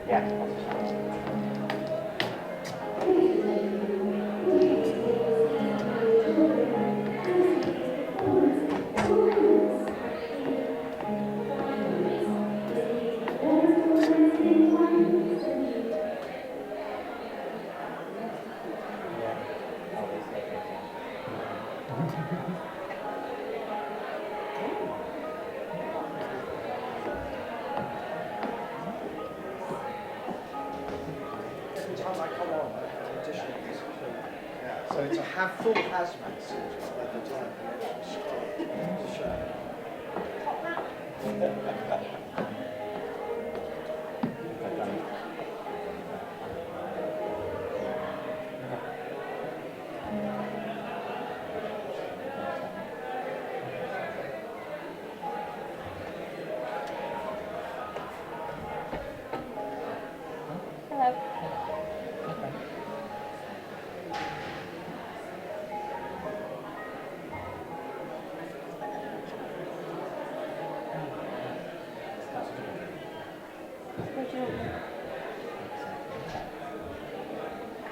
So to have full hazmat suit at the time,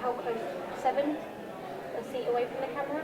How close? 7? A seat away from the camera?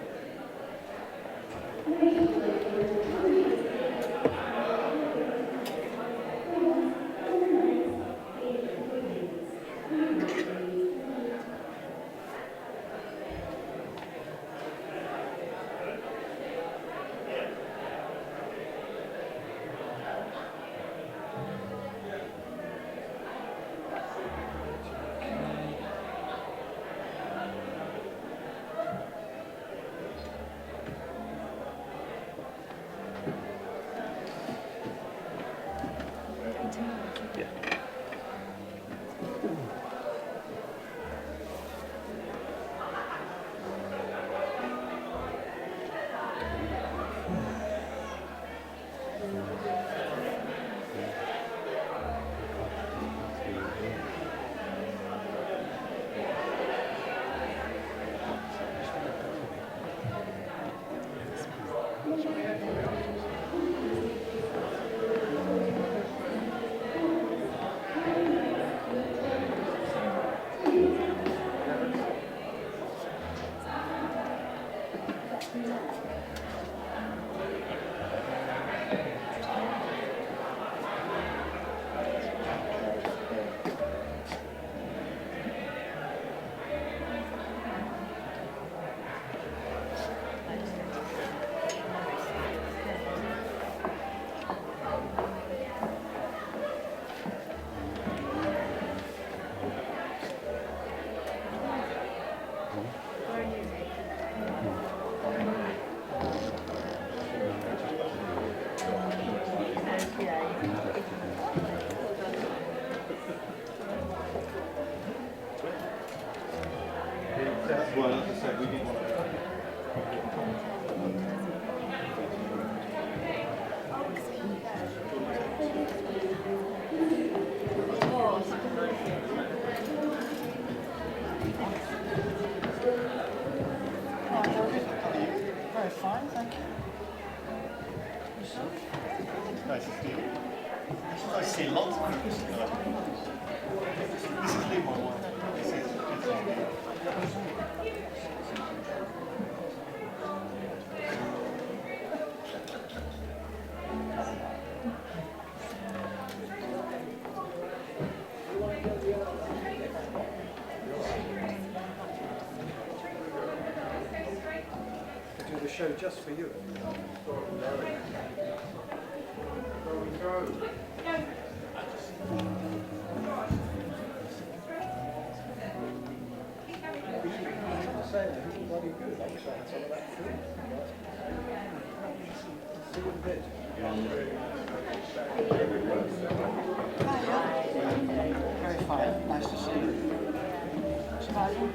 Well, as I said, we didn't want to. very fine, thank you. Nice to see you. It's nice to see lots of people tonight. This is Lee, my wife. To do the show just for you. Very fine, nice to see you. Smiling.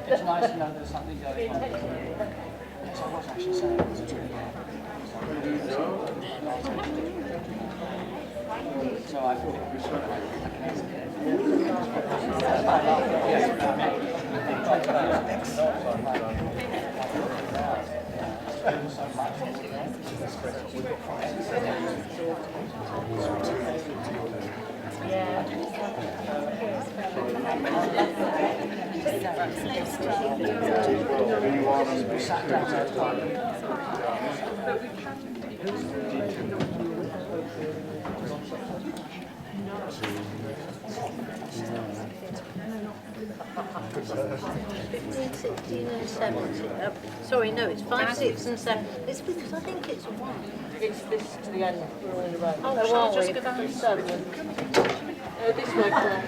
It's nice to know there's something going on. Yes, I was actually saying it was a true so I thought it was sort of like Sorry, no, it's 5, 6 and 7. It's because I think it's 1. It's this to the end, we're all in a row. Oh, shall I just go down? 7. This way, Claire.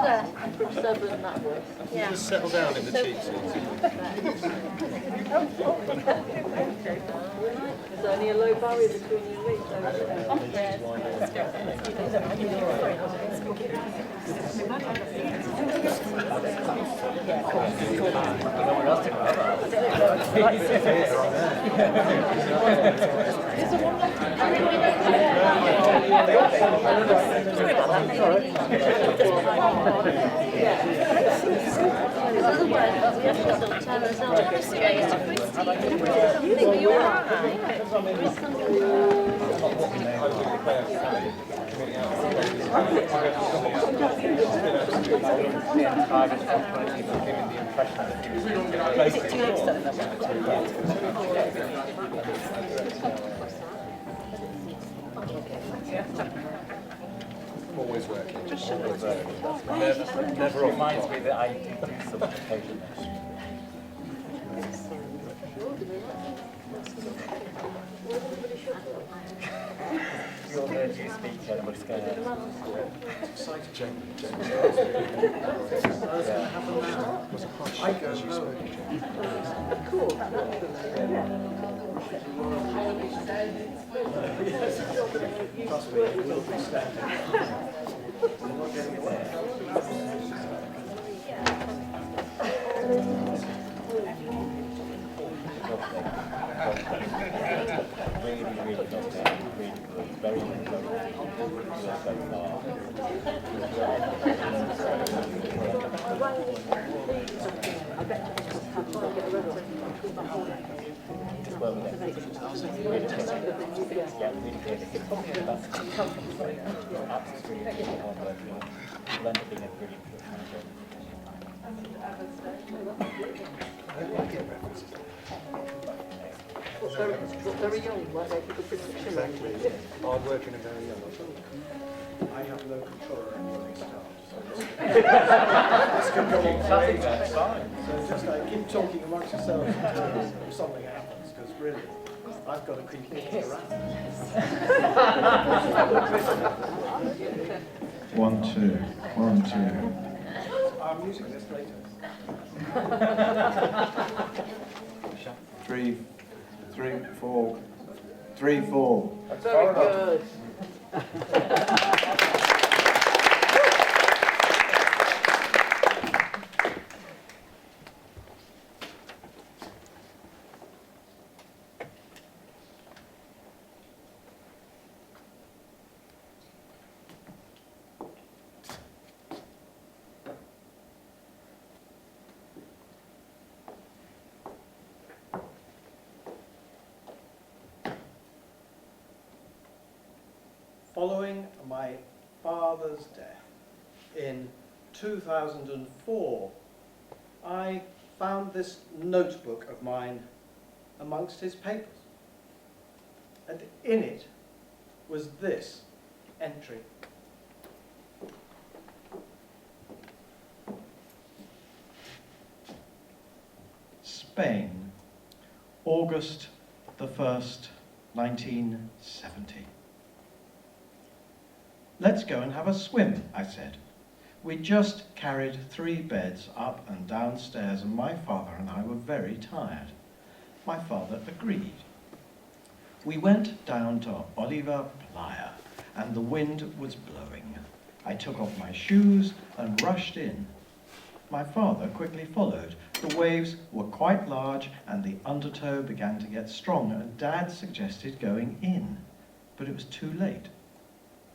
There. From 7, that way. Yeah. Just settle down in the cheap seats. Is there only a low barrier between you and me? Always working. Never reminds me that I do some occasionally. You're the new speaker, and we're just going to... Excited, James. I go home. Trust me, it will be standing. You're not getting away. Really, really lovely. Really good. Very, very good so far. Just well with it. Really good. Yeah, really good. That's absolutely really hard working. It'll end up being a really good manager. Very young, like they people pretty much Exactly. Hard working and very young. I have no control over any staff. This could go on forever. That's fine. So just keep talking amongst yourselves until something happens, because really, I've got to keep looking around. 1, 2, 1, 2. I'm using this later. 3, 4. 3, 4. Very good. Following my father's death in 2004, I found this notebook of mine amongst his papers. And in it was this entry. Spain, August the 1st, 1970. Let's go and have a swim, I said. We just carried 3 beds up and downstairs, and my father and I were very tired. My father agreed. We went down to Oliva Playa, and the wind was blowing. I took off my shoes and rushed in. My father quickly followed. The waves were quite large, and the undertow began to get stronger, and Dad suggested going in, but it was too late.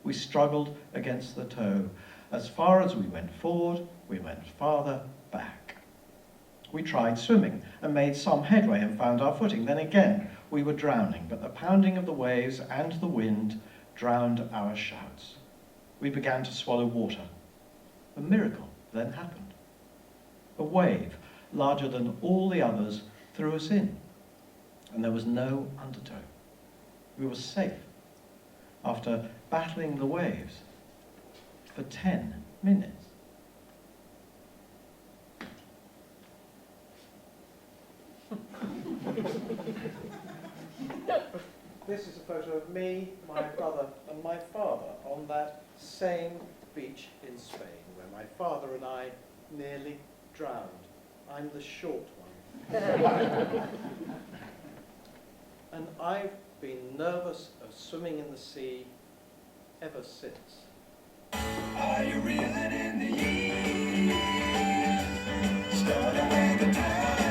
We struggled against the tow. As far as we went forward, we went farther back. We tried swimming and made some headway and found our footing. Then again, we were drowning, but the pounding of the waves and the wind drowned our shouts. We began to swallow water. A miracle then happened. A wave, larger than all the others, threw us in, and there was no undertow. We were safe after battling the waves for 10 minutes. This is a photo of me, my brother, and my father on that same beach in Spain, where my father and I nearly drowned. I'm the short one. And I've been nervous of swimming in the sea ever since. Are you reeling in the years? Stowed away the time.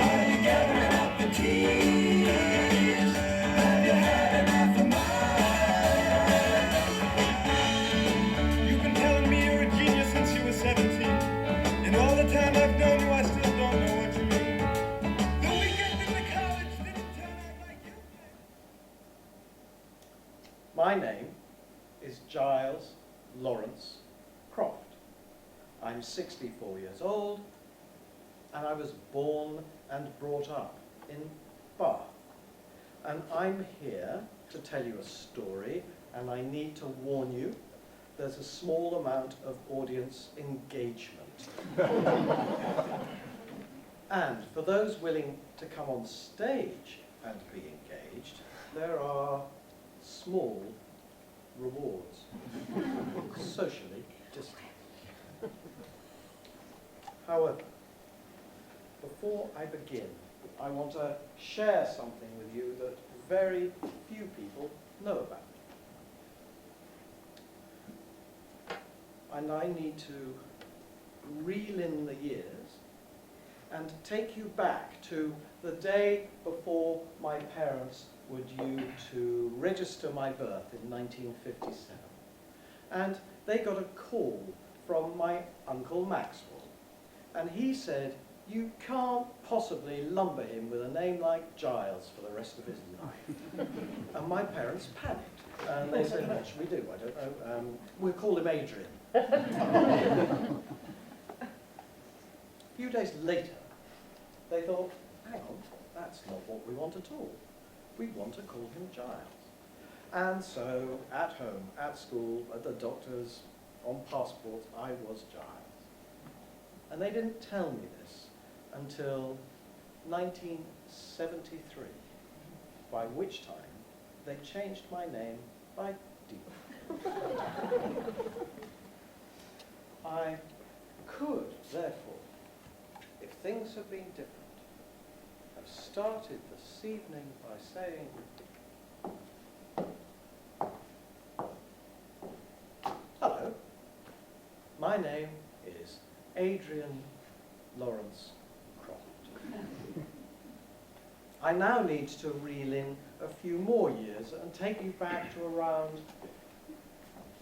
Are you gathering up the tears? Have you had enough of mine? You've been telling me you're a genius since you were 17. And all the time I've known you, I still don't know what you mean. The weekend in the college didn't turn out like you planned. My name is Giles Lawrence Croft. I'm 64 years old, and I was born and brought up in Bath. And I'm here to tell you a story, and I need to warn you, there's a small amount of audience engagement. And for those willing to come on stage and be engaged, there are small rewards, socially distant. However, before I begin, I want to share something with you that very few people know about. And I need to reel in the years and take you back to the day before my parents were due to register my birth in 1957. And they got a call from my Uncle Maxwell. And he said, you can't possibly lumber him with a name like Giles for the rest of his life. And my parents panicked. And they said, what should we do? I don't know. We'll call him Adrian. A few days later, they thought, hang on, that's not what we want at all. We want to call him Giles. And so, at home, at school, at the doctor's, on passports, I was Giles. And they didn't tell me this until 1973, by which time they changed my name by default. I could, therefore, if things had been different, have started this evening by saying, hello, my name is Adrian Lawrence Croft. I now need to reel in a few more years and take you back to around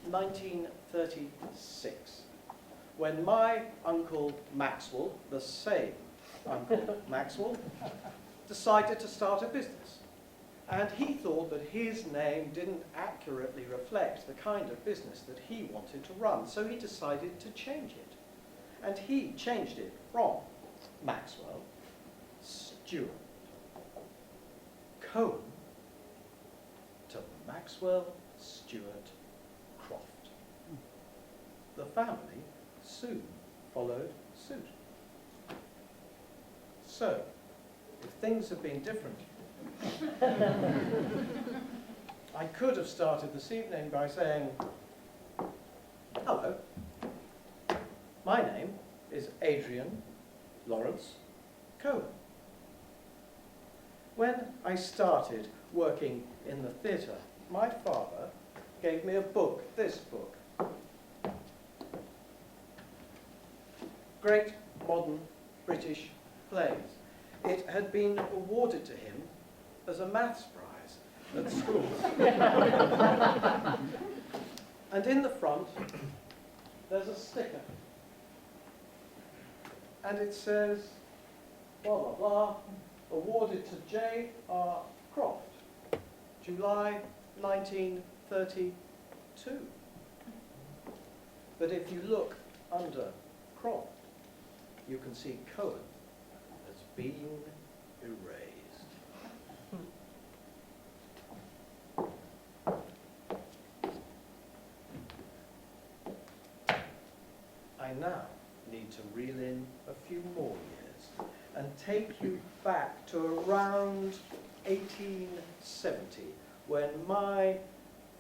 1936, when my Uncle Maxwell, the same Uncle Maxwell, decided to start a business. And he thought that his name didn't accurately reflect the kind of business that he wanted to run, so he decided to change it. And he changed it from Maxwell, Stewart, Cohen, to Maxwell, Stewart, Croft. The family soon followed suit. So, if things had been different, I could have started this evening by saying, hello, my name is Adrian Lawrence Cohen. When I started working in the theatre, my father gave me a book, this book. Great Modern British Plays. It had been awarded to him as a maths prize at school. And in the front, there's a sticker. and it says, blah, blah, blah, awarded to J.R. Croft, July 1932. But if you look under Croft, you can see Cohen has been erased. I now need to reel in a few more years and take you back to around 1870, when my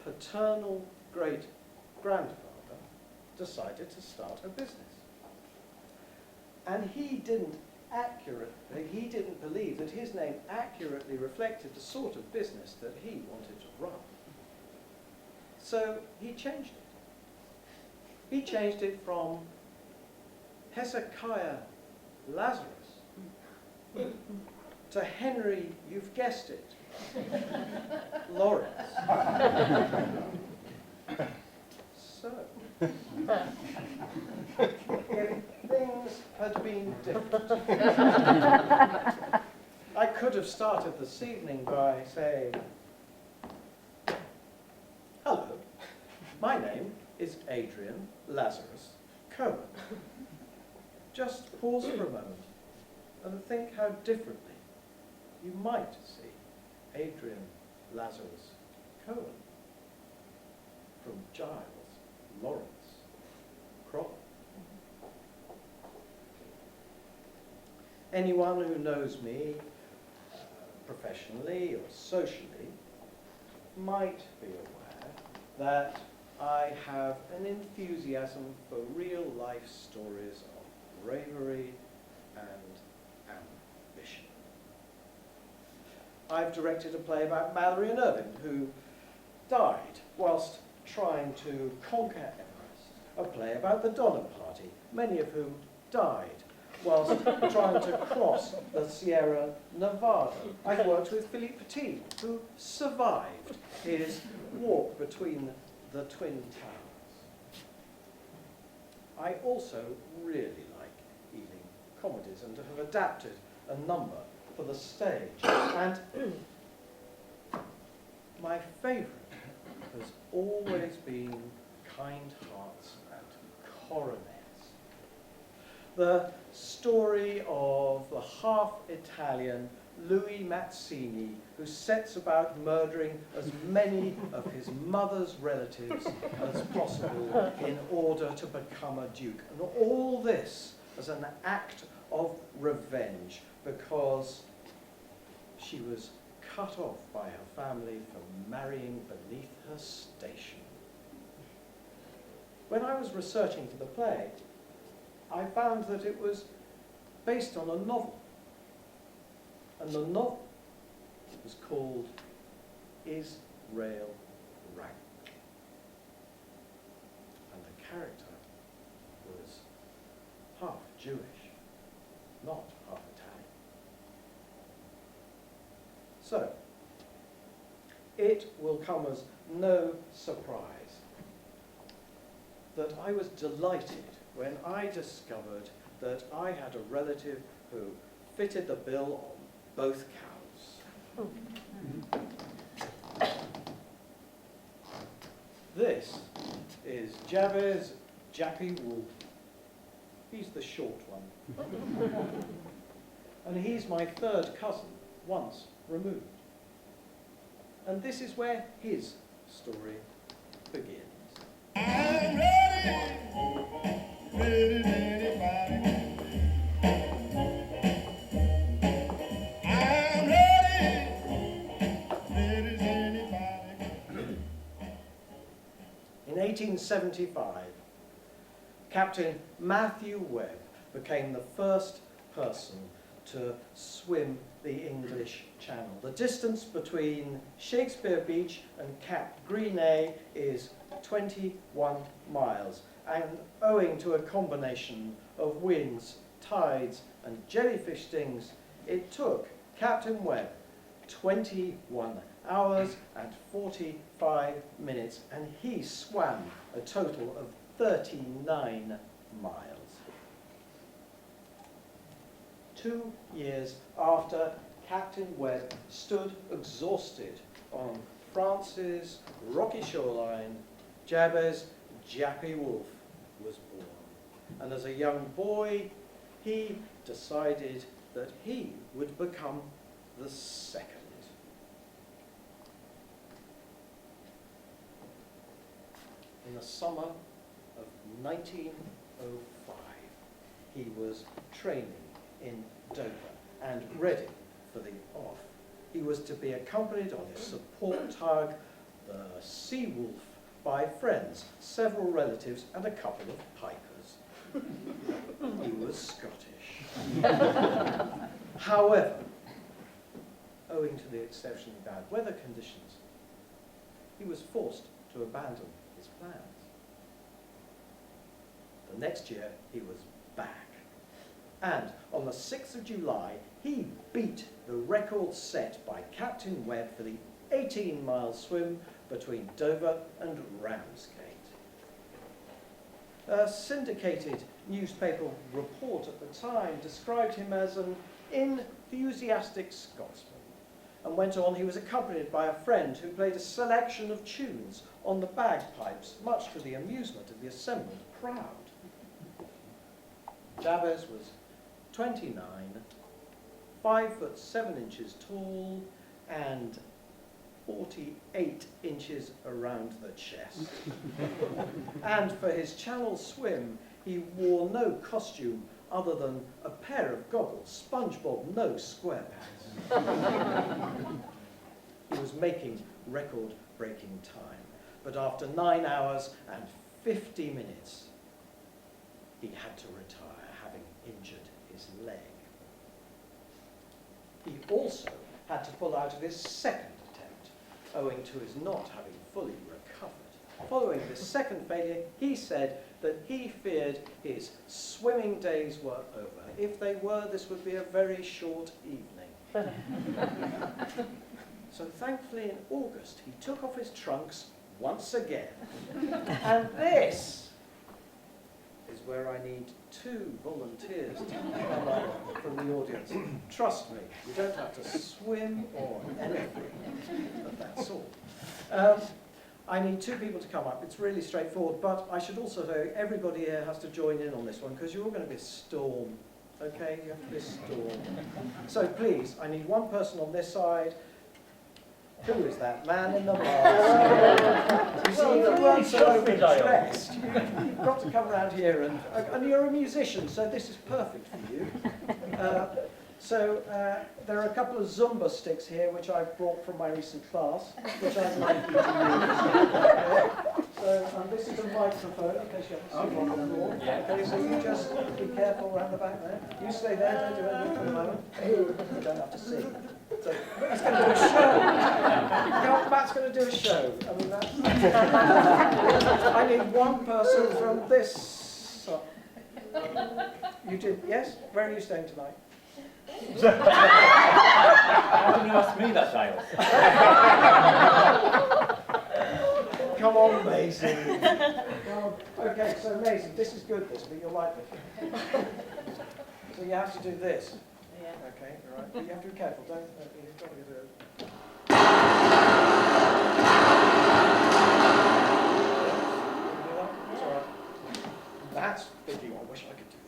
paternal great-grandfather decided to start a business. And he didn't believe that his name accurately reflected the sort of business that he wanted to run. So he changed it. He changed it from Hezekiah Lazarus to Henry, you've guessed it, Lawrence. So, if things had been different, I could have started this evening by saying, hello, my name is Adrian Lazarus Cohen. Just pause for a moment and think how differently you might see Adrian Lazarus Cohen from Giles Lawrence Croft. Anyone who knows me professionally or socially might be aware that I have an enthusiasm for real-life stories of bravery and ambition. I've directed a play about Mallory and Irving, who died whilst trying to conquer Everest. A play about the Donner Party, many of whom died whilst trying to cross the Sierra Nevada. I've worked with Philippe Petit, who survived his walk between the Twin Towers. I also really like Ealing comedies and have adapted a number for the stage. And my favourite has always been Kind Hearts and Coronets. The story of the half-Italian Louis Mazzini, who sets about murdering as many of his mother's relatives as possible in order to become a duke. And all this as an act of revenge, because she was cut off by her family from marrying beneath her station. When I was researching for the play, I found that it was based on a novel. And the novel was called Is Rail Rank? And the character was half Jewish, not half Italian. So, it will come as no surprise that I was delighted when I discovered that I had a relative who fitted the bill on both counts. This is Jebez Jappy Wolf. He's the short one. And he's my third cousin, once removed. And this is where his story begins. I'm ready, ready, anybody. I'm ready, ready as anybody. In 1875, Captain Matthew Webb became the first person to swim the English Channel. The distance between Shakespeare Beach and Cap Greenay is 21 miles, and owing to a combination of winds, tides, and jellyfish stings, it took Captain Webb 21 hours and 45 minutes, and he swam a total of 39 miles. 2 years after Captain Webb stood exhausted on France's rocky shoreline, Jebez Jappy Wolf was born. And as a young boy, he decided that he would become the second. In the summer of 1905, he was training in Dover and ready for the off. He was to be accompanied on his support tug, the Sea Wolf, by friends, several relatives, and a couple of pipers. He was Scottish. However, owing to the exceptionally bad weather conditions, he was forced to abandon his plans. The next year, he was back. And on the 6th of July, he beat the record set by Captain Webb for the 18-mile swim between Dover and Ramsgate. A syndicated newspaper report at the time described him as an enthusiastic Scotsman, and went on, he was accompanied by a friend who played a selection of tunes on the bagpipes, much to the amusement of the assembled crowd. Jebez was 29, 5'7" tall, and 48 inches around the chest. And for his channel swim, he wore no costume other than a pair of goggles, SpongeBob nose SquarePants. He was making record-breaking time, but after 9 hours and 50 minutes, he had to retire, having injured his leg. He also had to pull out of his second attempt, owing to his not having fully recovered. Following this second failure, he said that he feared his swimming days were over. If they were, this would be a very short evening. So thankfully in August, he took off his trunks once again. And this is where I need 2 volunteers to come up from the audience. Trust me, you don't have to swim or anything of that sort. I need 2 people to come up. It's really straightforward, but I should also say everybody here has to join in on this one because you're all going to be a storm. Okay, you have to be a storm. So please, I need 1 person on this side. Who is that man in the mask? You see, everyone's so overdressed. You've got to come around here, and you're a musician, so this is perfect for you. There are a couple of Zumba sticks here, which I've brought from my recent class, which I'd like you to use. So this is a microphone, in case you haven't seen one before. Okay, so you just be careful around the back there. You stay there, don't do anything for the moment. You don't have to sing. So he's going to do a show. Matt's going to do a show. I mean, I need 1 person from this. You did, yes? Where are you staying tonight? Why didn't you ask me that, Giles? Come on, Maisie. Okay, so Maisie, this is good, this, but you'll like it. So you have to do this. Yeah. Okay, all right. But you have to be careful, don't you've got to do it. That's all right. That's thinking, I wish I could do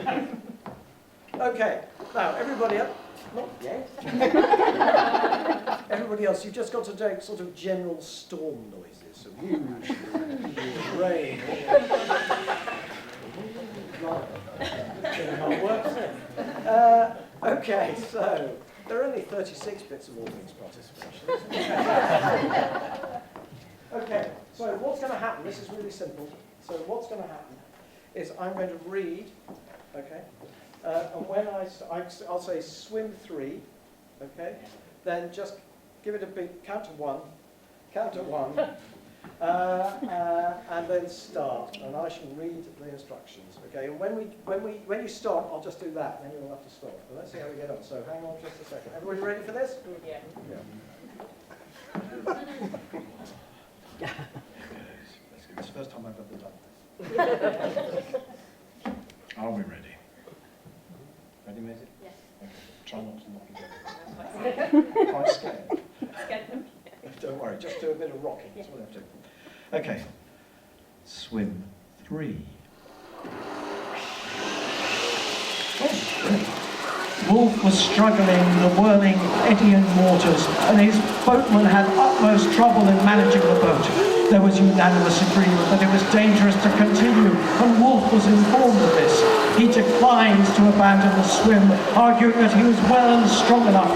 that. Okay, now everybody up. Not yet. Everybody else, you've just got to do sort of general storm noises. So whoosh, rain. Okay, so there are only 36 bits of audience participation. Okay, so what's going to happen? This is really simple. So what's going to happen is I'm going to read, okay, and when I'll say swim 3, okay, then just give it a big count to 1, and then start, and I shall read the instructions, okay? And when you stop, I'll just do that, and then you'll have to stop. But let's see how we get on. So hang on just a second. Everybody ready for this? Yeah. It's the first time I've ever done this. Are we ready? Ready, Maisie? Yes. Okay. Try not to knock it over. Quite scared. Don't worry, just do a bit of rocking. That's all you have to do. Okay. Swim 3. Wolf was struggling in the whirling, eddying waters, and his boatman had utmost trouble in managing the boat. There was unanimous agreement that it was dangerous to continue, and Wolf was informed of this. He declined to abandon the swim, arguing that he was well and strong enough.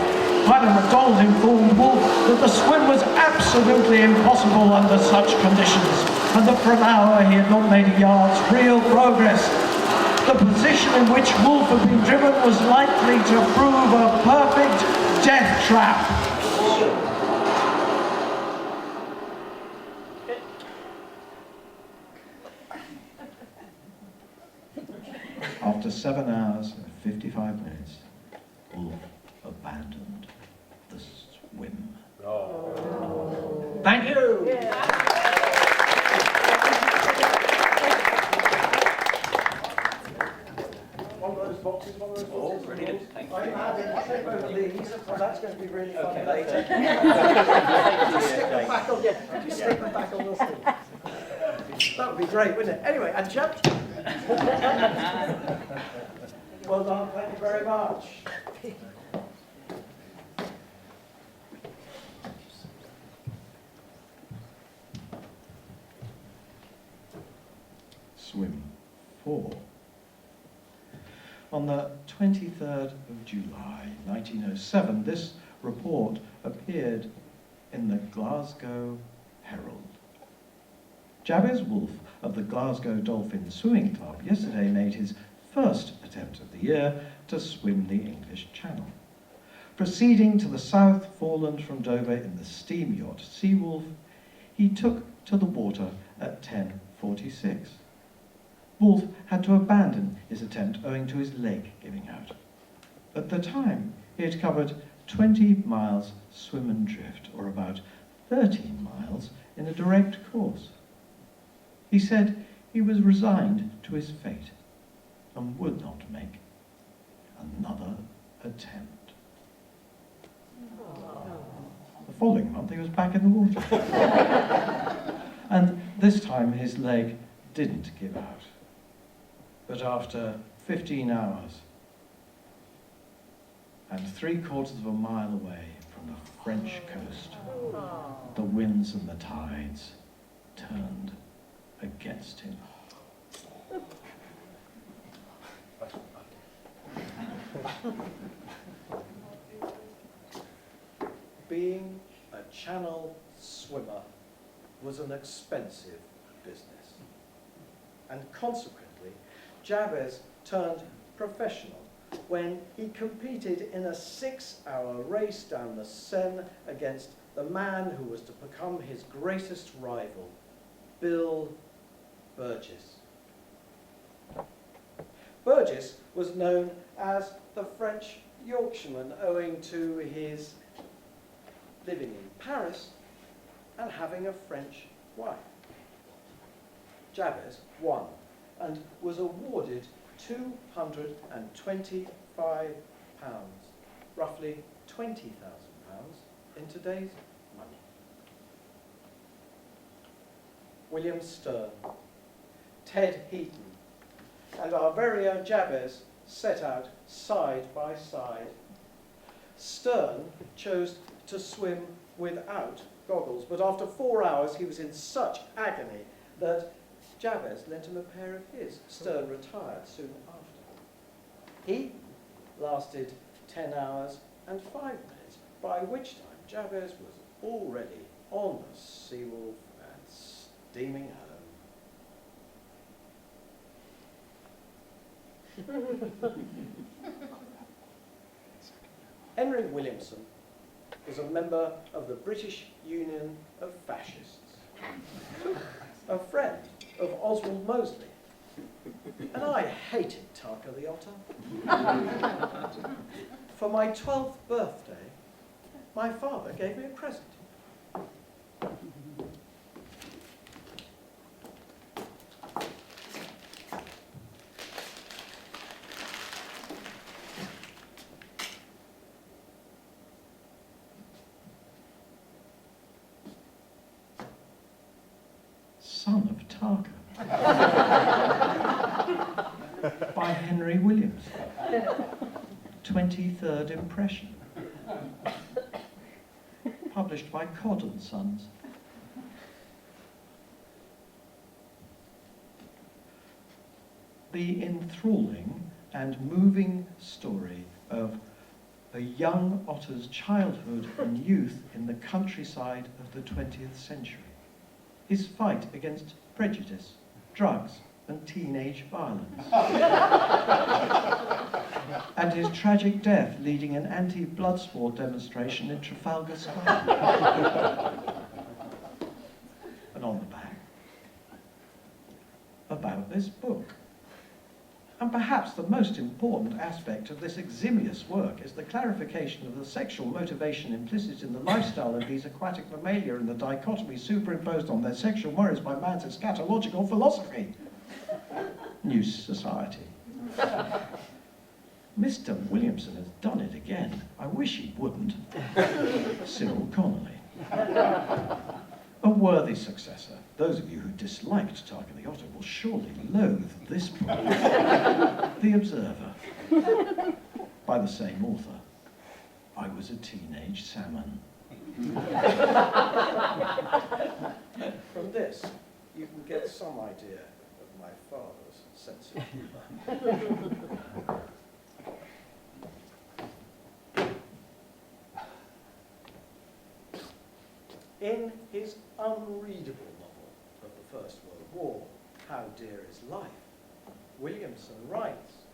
Pilot MacDonald informed Wolf that the swim was absolutely impossible under such conditions, and that for an hour he had not made a yard's real progress. The position in which Wolf had been driven was likely to prove a perfect death trap. After 7 hours and 55 minutes, Wolf abandoned the swim. Thank you! One of those boxes. Oh, brilliant. Thank you. I'm adding a trip over these, so that's going to be really fun Okay, later. Just Stick them back on, just stick them back on the thing. That would be great, wouldn't it? Anyway, and jump. Well done, thank you very much. Swim 4. On the 23rd of July 1907, this report appeared in the Glasgow Herald. Jebez Wolf of the Glasgow Dolphin Swimming Club yesterday made his first attempt of the year to swim the English Channel. Proceeding to the South Foreland from Dover in the steam yacht Seawolf, he took to the water at 10:46. Wolf had to abandon his attempt owing to his leg giving out. At the time, he had covered 20 miles swim and drift, or about 13 miles in a direct course. He said he was resigned to his fate and would not make another attempt. The following month, he was back in the water. And this time, his leg didn't give out. But after 15 hours and 3/4 of a mile away from the French coast, the winds and the tides turned against him. Being a channel swimmer was an expensive business, and consequently, Jebez turned professional when he competed in a 6-hour race down the Seine against the man who was to become his greatest rival, Bill Burgess. Burgess was known as the French Yorkshireman owing to his living in Paris and having a French wife. Jebez won and was awarded £225, roughly £20,000 in today's money. William Stern, Ted Heaton, and our very own Jebez set out side by side. Stern chose to swim without goggles, but after 4 hours he was in such agony that Jebez lent him a pair of his. Stern retired soon after. He lasted 10 hours and 5 minutes, by which time Jebez was already on the Seawolf and steaming home. Henry Williamson was a member of the British Union of Fascists, a friend of Oswald Mosley, and I hated Tarka the Otter. For my 12th birthday, my father gave me a present. Son of Tarka by Henry Williams. 23rd impression. Published by Cod and Sons. The enthralling and moving story of a young otter's childhood and youth in the countryside of the 20th century. His fight against prejudice, drugs, and teenage violence. And his tragic death leading an anti-blood sport demonstration in Trafalgar Square. And on the back, about this book. And perhaps the most important aspect of this eximious work is the clarification of the sexual motivation implicit in the lifestyle of these aquatic mammalia and the dichotomy superimposed on their sexual worries by man's eschatological philosophy. New society. Mr. Williamson has done it again. I wish he wouldn't. Cyril Connolly. A worthy successor. Those of you who disliked Tarka the Otter will surely loathe this book. The Observer. By the same author. I was a teenage salmon. From this, you can get some idea of my father's sense of humour. In his unreadable novel of the First World War, How Dear Is Life, Williamson writes,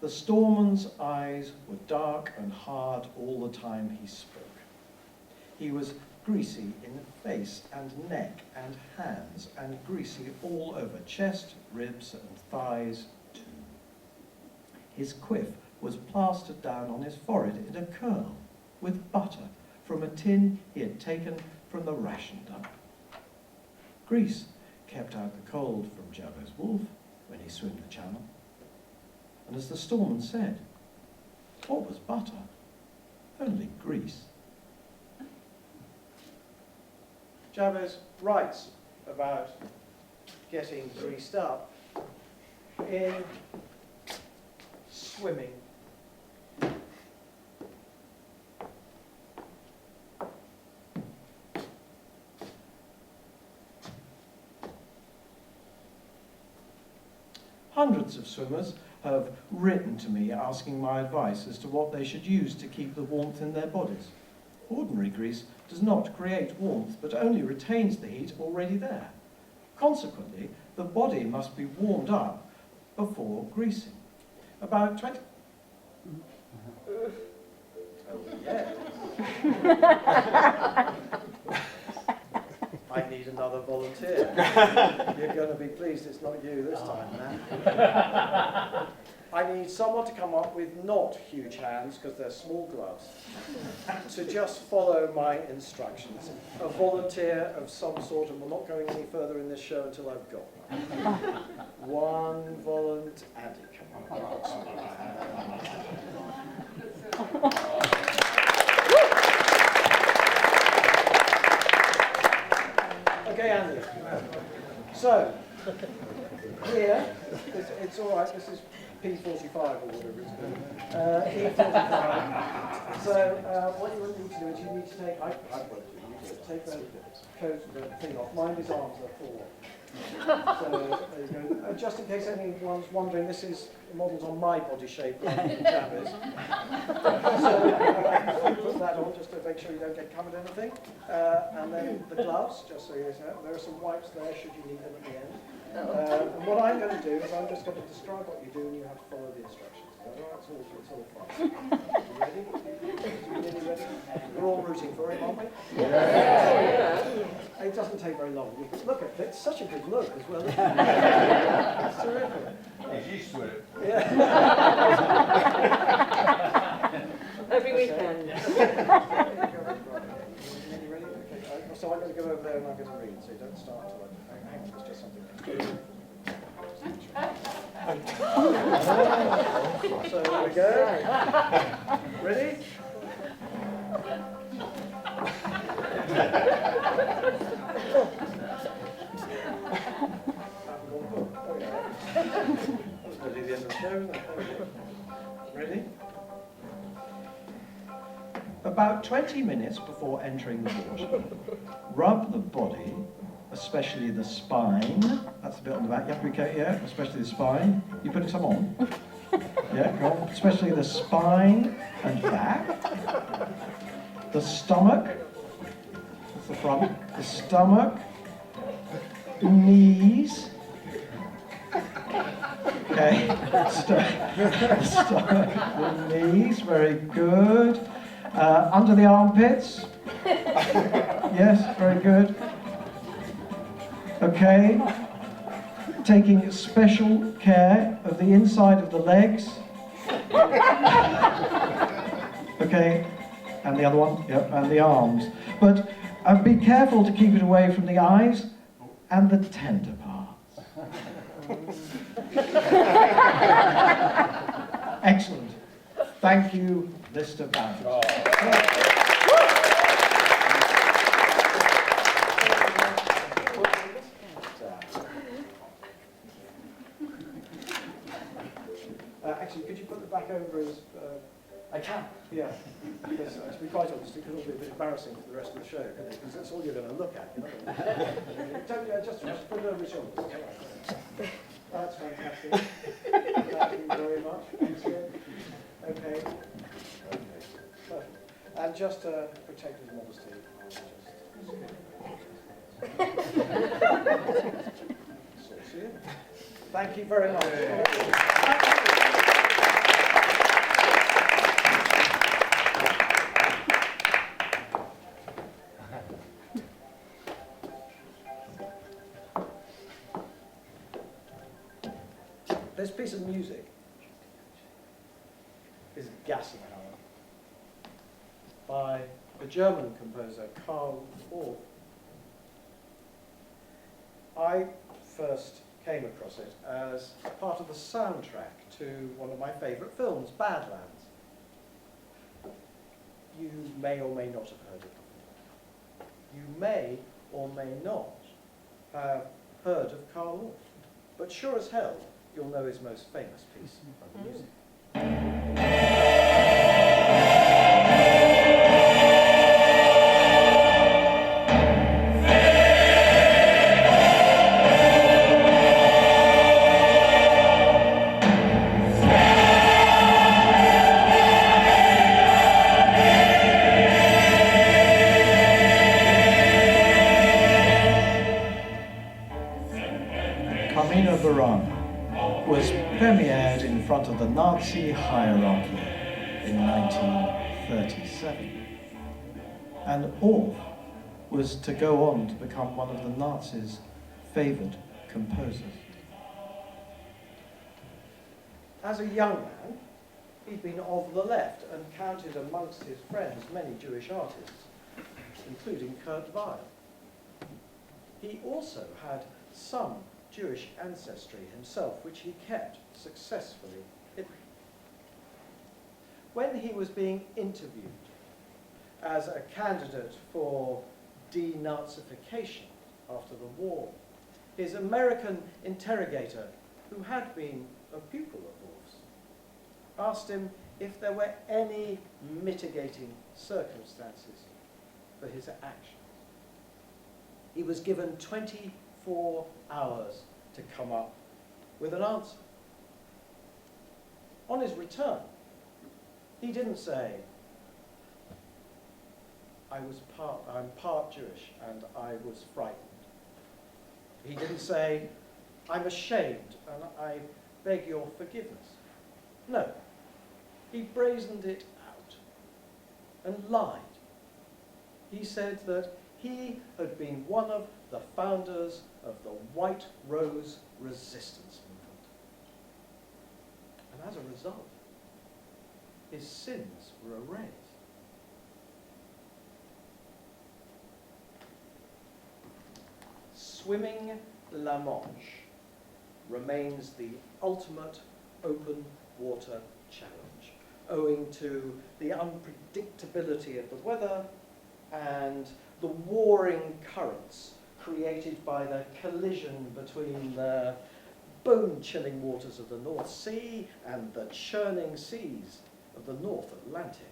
the storeman's eyes were dark and hard all the time he spoke. He was greasy in face and neck and hands, and greasy all over chest, ribs and thighs too. His quiff was plastered down on his forehead in a curl with butter from a tin he had taken from the ration dump. Grease kept out the cold from Jebez wolf when he swam the channel. And as the storeman said, what was butter? Only grease. Jebez writes about getting greased up in swimming. Hundreds of swimmers have written to me asking my advice as to what they should use to keep the warmth in their bodies. Ordinary grease does not create warmth, but only retains the heat already there. Consequently, the body must be warmed up before greasing. About 20... Oh, yeah. I need another volunteer. You're going to be pleased it's not you this time, man. I need someone to come up with not huge hands, because they're small gloves, to just follow my instructions. A volunteer of some sort, and we're not going any further in this show until I've got one. One volunteer. Andy, come on. Okay, Andy. So, here, it's all right, this is P45 or whatever it's called. E45. So, what you need to do is you need to take, I've got to do, you need to take the thing off. Mine, his arms are full. So, there you go. Just in case anyone's wondering, this is modelled on my body shape rather than Jebez. So, put that on just to make sure you don't get covered in anything. And then the gloves, just so you know, there are some wipes there should you need them at the end. And what I'm going to do is I'm just going to describe what you do and you have to follow the instructions. It's all fun. You ready? You really ready? We're all rooting for him, aren't we? Yeah. It doesn't take very long. Look at it. It's such a good look as well. It's terrific. He's used to it. Yeah. Every weekend. You ready? Okay. So I'm going to go over there and I'm going to read. So you don't start until hang on. There's just something. So there we go. Ready? That's nearly the end of the show, isn't it? There we go. Ready? About 20 minutes before entering the water, rub the body, especially the spine. That's the bit on the back. You have to be careful, yeah, especially the spine. You put some on. Yeah, go on. Especially the spine and back. The stomach. That's the front. The stomach. Knees. Okay. The stomach. The knees. Very good. Under the armpits. Yes, very good. Okay. Taking special care of the inside of the legs. Okay. And the other one. Yep. And the arms. But be careful to keep it away from the eyes and the tender parts. Excellent. Thank you, Mr. Barrett. Actually, could you put the back over as... I can. Yeah, because to be quite honest, it could all be a bit embarrassing for the rest of the show, couldn't it? Because that's all you're going to look at. You're not going to... just put it over your shoulders. That's fantastic. Thank you very much. Excellent. Okay. Perfect. And just to protect his modesty, I'll just... Saucy. Thank you very much. This piece of music is Gassenhauer by the German composer Karl Orff. I first came across it as part of the soundtrack to one of my favourite films, Badlands. You may or may not have heard it before. You may or may not have heard of Karl Orff, but sure as hell, you'll know his most famous piece of music. Carmina Burana was premiered in front of the Nazi hierarchy in 1937. And Orff was to go on to become one of the Nazis' favoured composers. As a young man, he'd been of the left and counted amongst his friends many Jewish artists, including Kurt Weill. He also had some Jewish ancestry himself, which he kept successfully hidden. When he was being interviewed as a candidate for denazification after the war, his American interrogator, who had been a pupil of Orff's, asked him if there were any mitigating circumstances for his actions. He was given 24 hours to come up with an answer. On his return, he didn't say, I'm part Jewish and I was frightened. He didn't say, I'm ashamed and I beg your forgiveness. No, he brazened it out and lied. He said that he had been one of the founders of the White Rose resistance movement. And as a result, his sins were erased. Swimming La Manche remains the ultimate open water challenge, owing to the unpredictability of the weather and the warring currents created by the collision between the bone-chilling waters of the North Sea and the churning seas of the North Atlantic.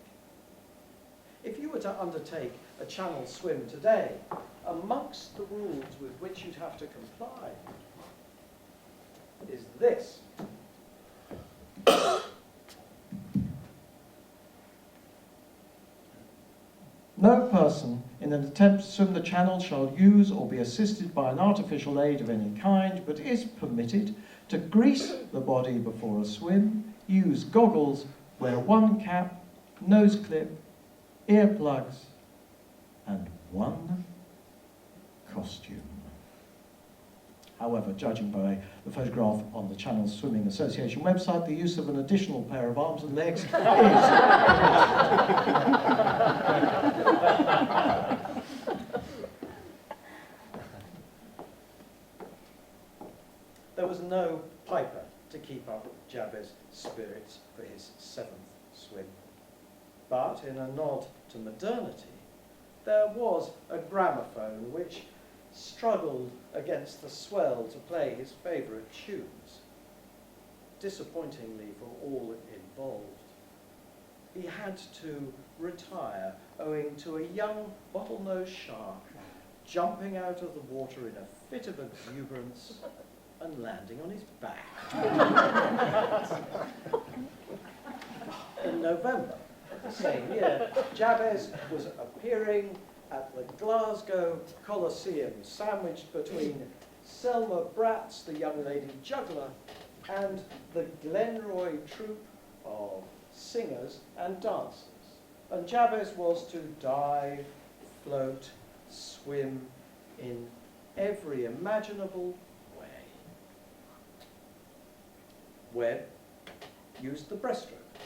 If you were to undertake a channel swim today, amongst the rules with which you'd have to comply is this. No person in an attempt to swim the channel shall use or be assisted by an artificial aid of any kind, but is permitted to grease the body before a swim, use goggles, wear one cap, nose clip, earplugs, and one costume. However, judging by the photograph on the Channel Swimming Association website, the use of an additional pair of arms and legs is... There was no piper to keep up Jebez's spirits for his 7th swim. But in a nod to modernity, there was a gramophone which struggled against the swell to play his favourite tunes. Disappointingly for all involved, he had to retire owing to a young bottlenose shark jumping out of the water in a fit of exuberance and landing on his back. In November of the same year, Jebez was appearing at the Glasgow Coliseum, sandwiched between Selma Bratz, the young lady juggler, and the Glenroy troupe of singers and dancers. And Jebez was to dive, float, swim in every imaginable way. Webb used the breaststroke,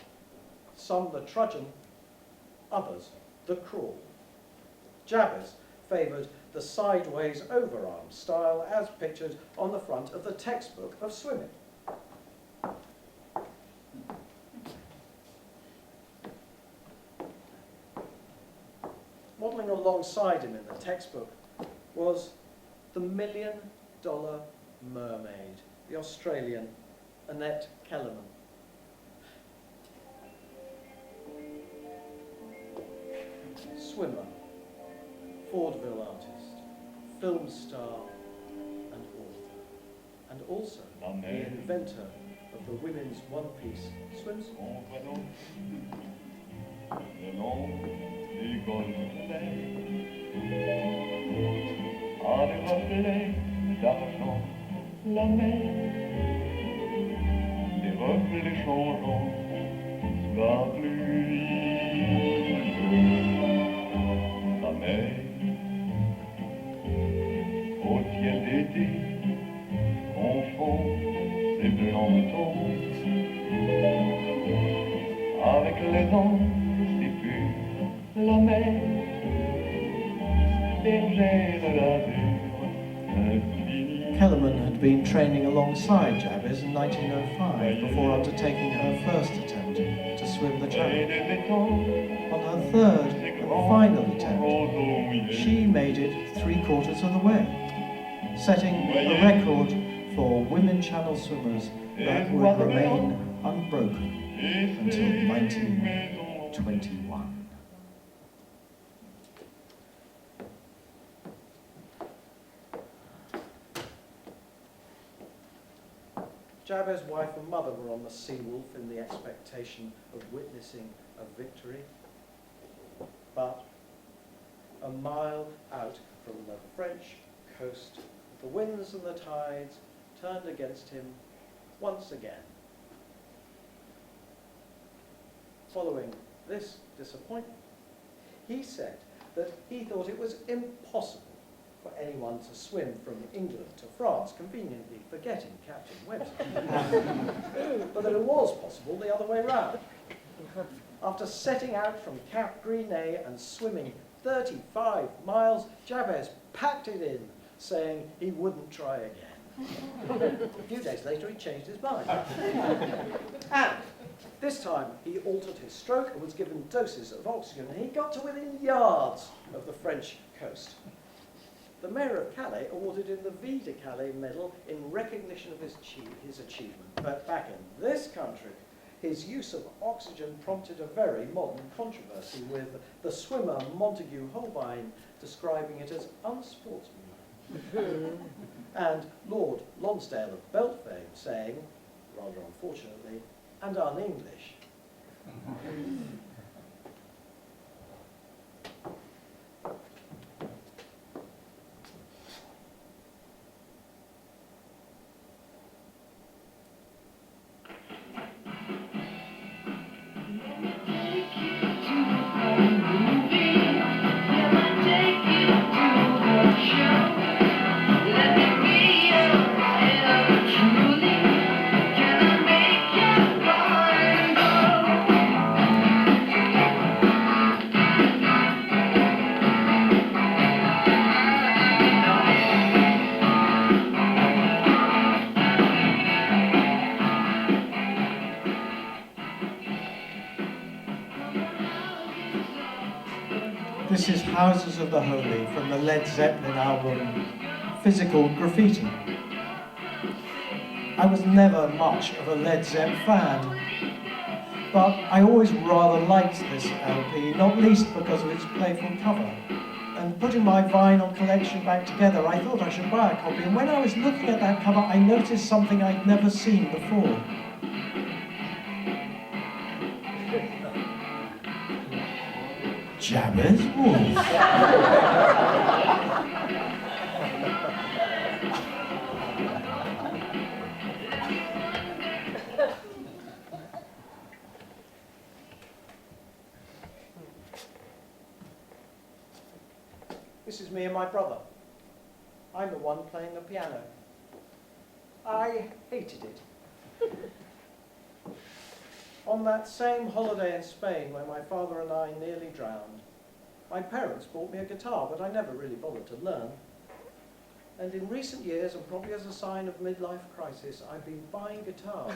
some the trudgeon, others the crawl. Jebez favoured the sideways overarm style as pictured on the front of the textbook of swimming. Modelling alongside him in the textbook was the $1 Million Mermaid, the Australian Annette Kellerman. Swimmer, vaudeville artist, film star and author, and also the inventor of the women's one-piece swimsuit. Le long du golfe à des reflets d'argent, la mer, des reflets changeants sous la pluie. La mer, au ciel d'été, confond ses blancs tons avec les ans. La mer, bergère d'azur infini. Kellerman had been training alongside Jebez in 1905 before undertaking her first attempt to swim the channel. On her third and final attempt, she made it 3/4 of the way, setting a record for women channel swimmers that would remain unbroken until 1921. Jebez's wife and mother were on the Sea Wolf in the expectation of witnessing a victory. But a mile out from the French coast, the winds and the tides turned against him once again. Following this disappointment, he said that he thought it was impossible for anyone to swim from England to France, conveniently forgetting Captain Webster, but that it was possible the other way round. After setting out from Cap Gris-Nez and swimming 35 miles, Jebez packed it in, saying he wouldn't try again. A few days later, he changed his mind. And this time, he altered his stroke and was given doses of oxygen, and he got to within yards of the French coast. The Mayor of Calais awarded him the Vie de Calais medal in recognition of his achievement. But back in this country, his use of oxygen prompted a very modern controversy, with the swimmer Montague Holbein describing it as unsportsmanlike. And Lord Lonsdale of Belt fame saying, rather unfortunately, and un-English. This is Houses of the Holy from the Led Zeppelin album Physical Graffiti. I was never much of a Led Zepp fan, but I always rather liked this LP, not least because of its playful cover. And putting my vinyl collection back together, I thought I should buy a copy, and when I was looking at that cover, I noticed something I'd never seen before. Jebez Wolf. This is me and my brother. I'm the one playing the piano. I hated it. On that same holiday in Spain where my father and I nearly drowned, my parents bought me a guitar, but I never really bothered to learn. And in recent years, and probably as a sign of midlife crisis, I've been buying guitars.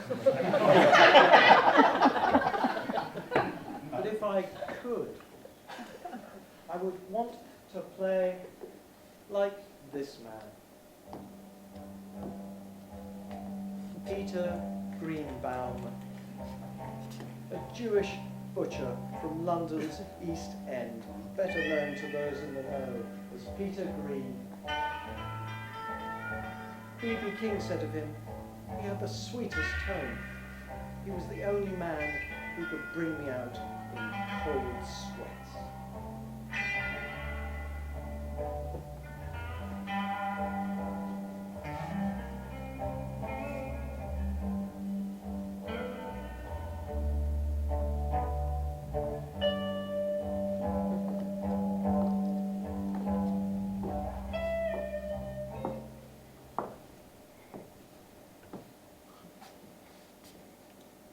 But if I could, I would want to play like this man. Peter Greenbaum, a Jewish butcher from London's East End, better known to those in the know as Peter Green. B.B. King said of him, he had the sweetest tone. He was the only man who could bring me out in cold sweats.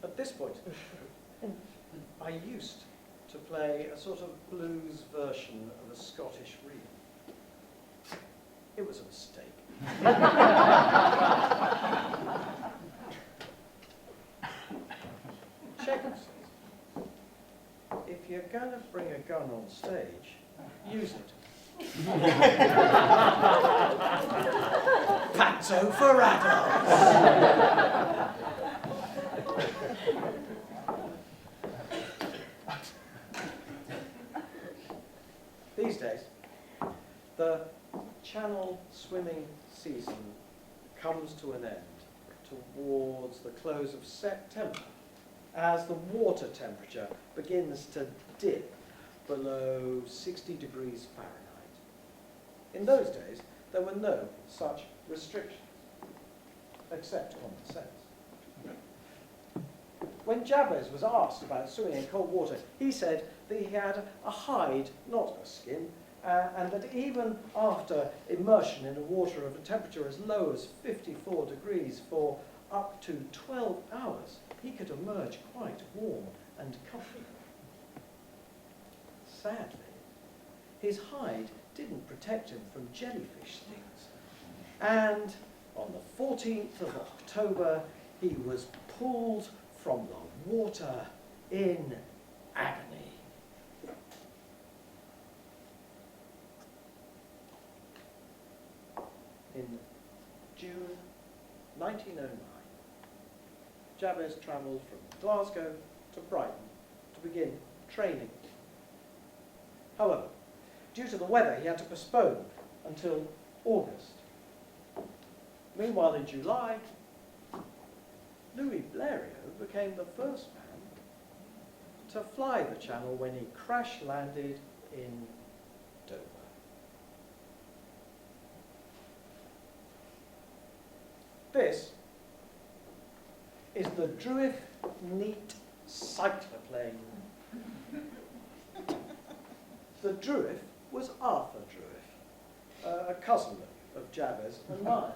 At this point, I used to play a sort of blues version of a Scottish reel. It was a mistake. Jebez says, if you're going to bring a gun on stage, use it. Pacto for adults! These days, the Channel swimming season comes to an end towards the close of September, as the water temperature begins to dip below 60 degrees Fahrenheit. In those days, there were no such restrictions, except common sense. When Jebez was asked about swimming in cold water, he said that he had a hide, not a skin, and that even after immersion in a water of a temperature as low as 54 degrees for up to 12 hours, he could emerge quite warm and comfy. Sadly, his hide didn't protect him from jellyfish stings, and on the 14th of October, he was pulled from the water in agony. In June 1909, Jebez travelled from Glasgow to Brighton to begin training. However, due to the weather, he had to postpone until August. Meanwhile, in July, Louis Blériot became the first man to fly the Channel when he crash-landed in Dover. This is the Druiff Neat cycloplane. The Druiff was Arthur Druiff, a cousin of Jebez and mine.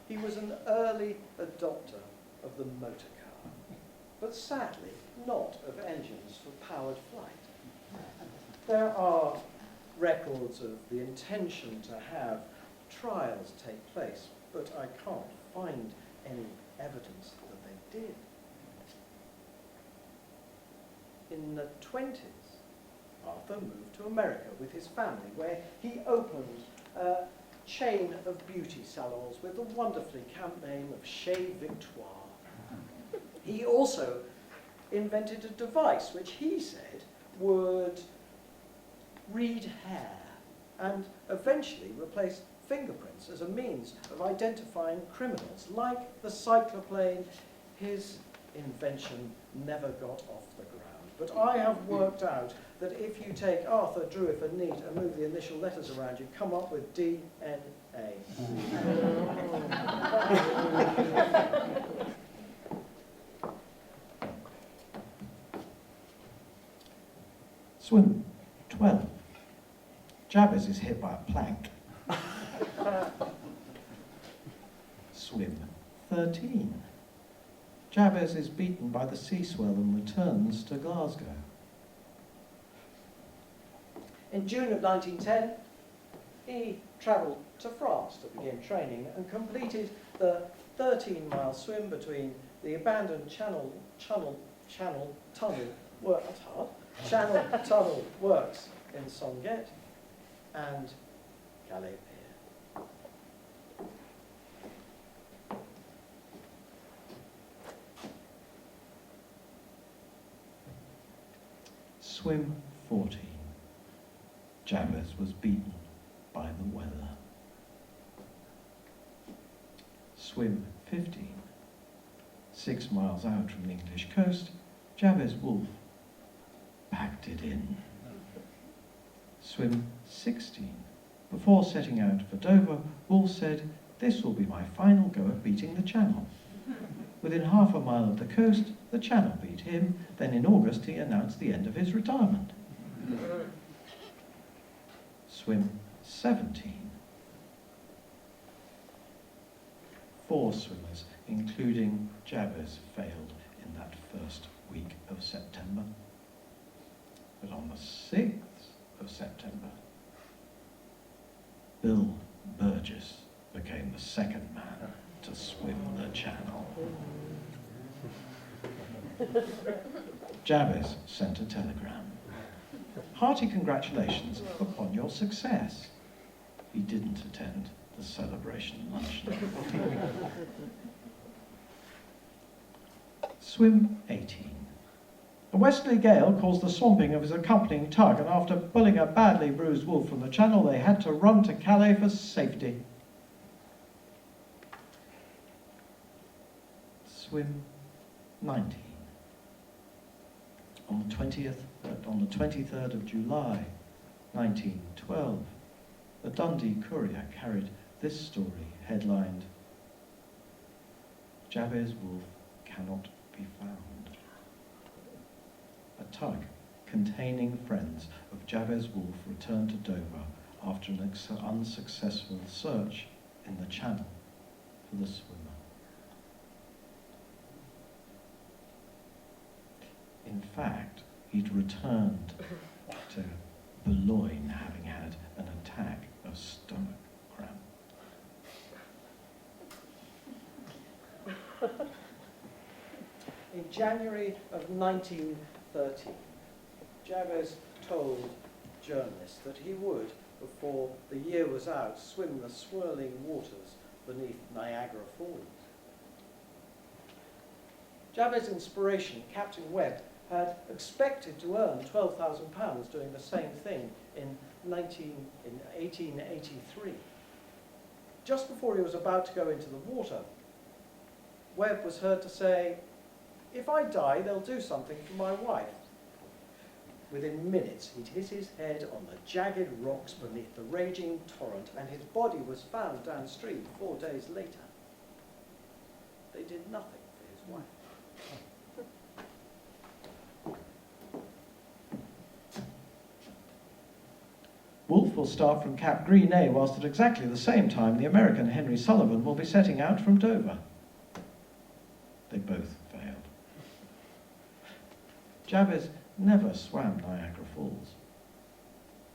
He was an early adopter of the motor car, but sadly not of engines for powered flight. There are records of the intention to have trials take place, but I can't find any evidence that they did. In the 20s, Arthur moved to America with his family, where he opened a chain of beauty salons with the wonderfully camp name of Chez Victoire. He also invented a device which he said would read hair and eventually replace fingerprints as a means of identifying criminals. Like the cycloplane, his invention never got off the ground. But I have worked out that if you take Arthur, Druiff and Neat and move the initial letters around, you come up with DNA. Swim 12. Jebez is hit by a plank. Swim 13. Jebez is beaten by the sea swell and returns to Glasgow. In June of 1910, he travelled to France to begin training and completed the 13-mile swim between the abandoned Channel Tunnel works in Songet and Calais Pier. Swim 14. Jebez was beaten by the weather. Swim 15. 6 miles out from the English coast, Jebez Wolf packed it in. Swim 16. Before setting out for Dover, Wolf said, "This will be my final go at beating the Channel." Within half a mile of the coast, the Channel beat him. Then in August, he announced the end of his retirement. Swim 17. 4 swimmers, including Jebez, failed in that first week of September. But on the 6th of September, Bill Burgess became the second man to swim the Channel. Jebez sent a telegram. "Hearty congratulations upon your success." He didn't attend the celebration luncheon. Swim 18. A westerly gale caused the swamping of his accompanying tug, and after pulling a badly bruised wolf from the Channel, they had to run to Calais for safety. Swim 19. On the 23rd of July, 1912, the Dundee Courier carried this story headlined, "Jebez Wolf cannot be found." A tug containing friends of Jebez Wolf returned to Dover after an unsuccessful search in the Channel for the swimmer. In fact, he'd returned to Boulogne having had an attack of stomach cramp. In January of 1913, Jebez told journalists that he would, before the year was out, swim the swirling waters beneath Niagara Falls. Jebez's inspiration, Captain Webb, had expected to earn £12,000 doing the same thing in 1883. Just before he was about to go into the water, Webb was heard to say, "If I die, they'll do something for my wife." Within minutes, he'd hit his head on the jagged rocks beneath the raging torrent, and his body was found downstream 4 days later. They did nothing for his wife. Wolfe will start from Cap Gris-Nez, whilst at exactly the same time the American Henry Sullivan will be setting out from Dover. They both failed. Jebez never swam Niagara Falls,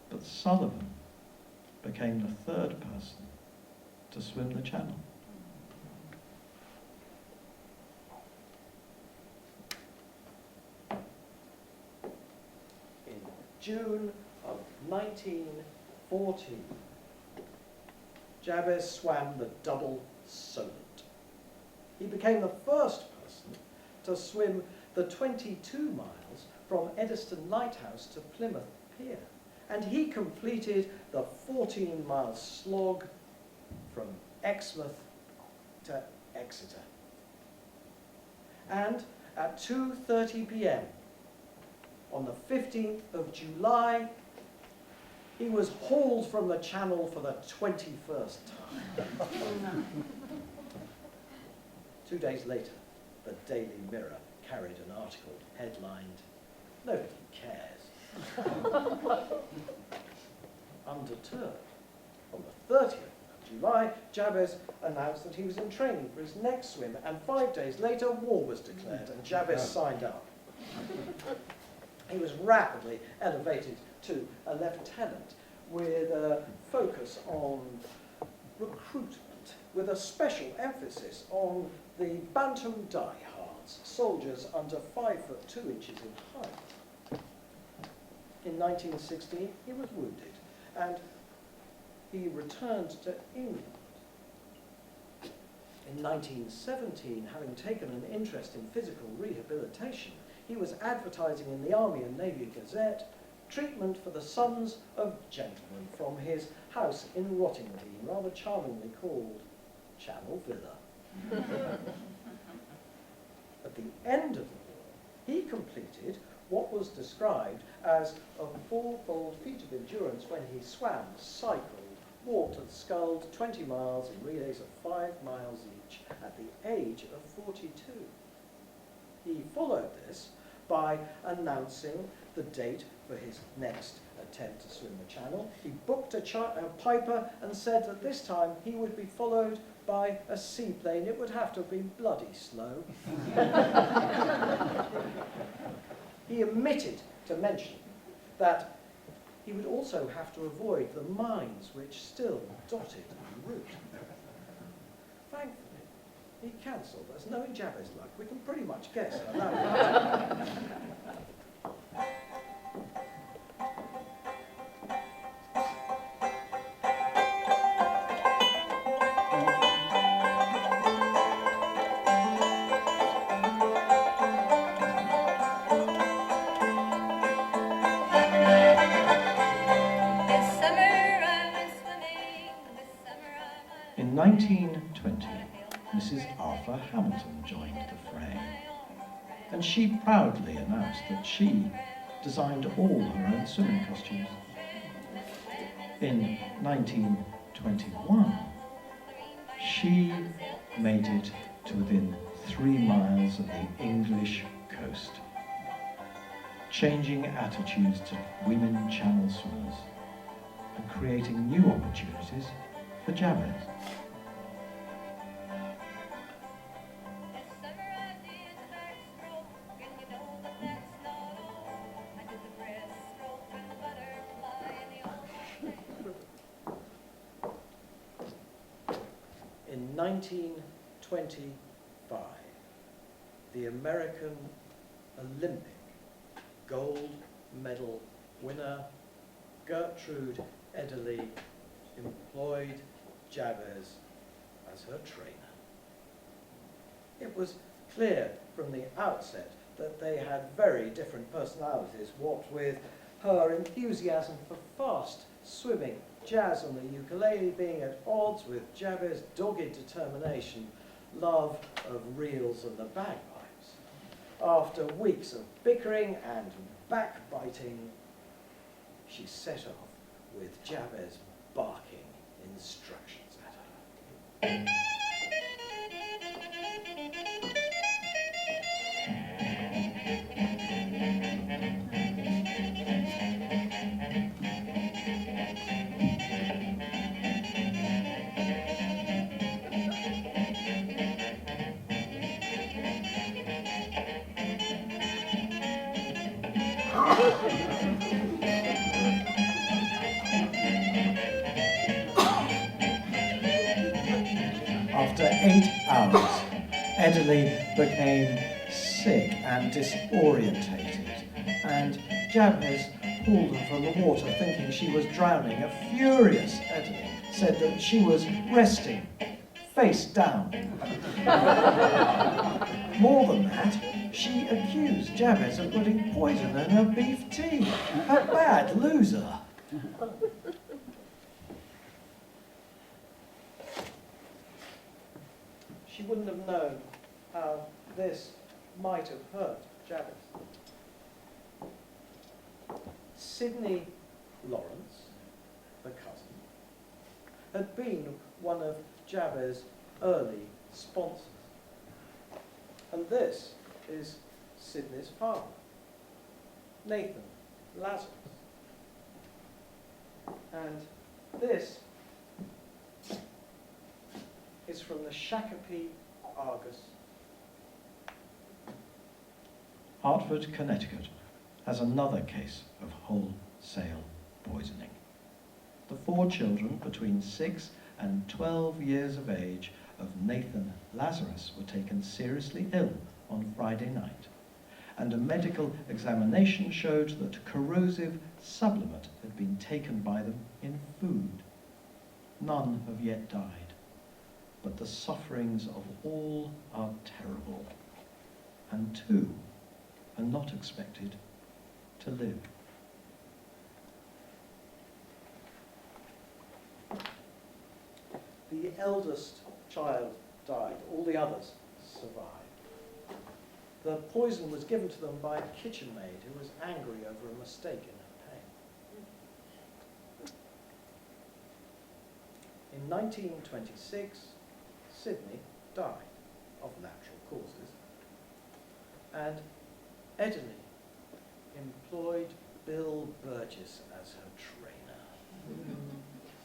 but Sullivan became the third person to swim the channel. In June of 1914, Jebez swam the double Solent. He became the first person to swim the 22 miles from Eddystone Lighthouse to Plymouth Pier, and he completed the 14-mile slog from Exmouth to Exeter. And at 2:30 p.m. on the 15th of July, he was hauled from the channel for the 21st time. 2 days later, the Daily Mirror carried an article headlined, "Nobody cares." Undeterred, on the 30th of July, Jebez announced that he was in training for his next swim, and 5 days later, war was declared, and Jebez signed up. He was rapidly elevated to a lieutenant with a focus on recruitment, with a special emphasis on the Bantam diehards, soldiers under 5'2" in height. In 1916, he was wounded, and he returned to England. In 1917, having taken an interest in physical rehabilitation, he was advertising in the Army and Navy Gazette treatment for the sons of gentlemen from his house in Rottingdean, rather charmingly called Channel Villa. At the end of the war, he completed what was described as a fourfold feat of endurance when he swam, cycled, walked and sculled 20 miles in relays of 5 miles each at the age of 42. He followed this by announcing the date for his next attempt to swim the channel. He booked a piper and said that this time he would be followed by a seaplane. It would have to have been bloody slow. He omitted to mention that he would also have to avoid the mines which still dotted the route. Thankfully, he cancelled. There's no Jebez luck. We can pretty much guess how that went. In 1920, Mrs. Arthur Hamilton joined the fray, and she proudly announced that she designed all her own swimming costumes. In 1921, she made it to within 3 miles of the English coast, changing attitudes to women channel swimmers and creating new opportunities for Jebez. In 1925, the American Olympic gold medal winner Gertrude Ederle employed Jebez as her trainer. It was clear from the outset that they had very different personalities, what with her enthusiasm for fast swimming, jazz on the ukulele being at odds with Jebez's dogged determination, love of reels and the bagpipes. After weeks of bickering and backbiting, she set off with Jebez barking instructions at her. After 8 hours, Ederle became sick and disorientated, and Jebez pulled her from the water thinking she was drowning. A furious Ederle said that she was resting, face down. More than that, she accused Jebez of putting poison in her beef tea. A bad loser. She wouldn't have known how this might have hurt Jebez. Sidney Lawrence, the cousin, had been one of Jebez's early sponsors. And this is Sidney's father, Nathan Lazarus. And this is from the Shakopee Argus. Hartford, Connecticut, has another case of wholesale poisoning. The 4 children between 6 and 12 years of age of Nathan Lazarus were taken seriously ill on Friday night, and a medical examination showed that corrosive sublimate had been taken by them in food. None have yet died, but the sufferings of all are terrible, and 2 are not expected to live. The eldest child died, all the others survived. The poison was given to them by a kitchen maid who was angry over a mistake in her pain. In 1926, Sidney died of natural causes, and Ederle employed Bill Burgess as her trainer.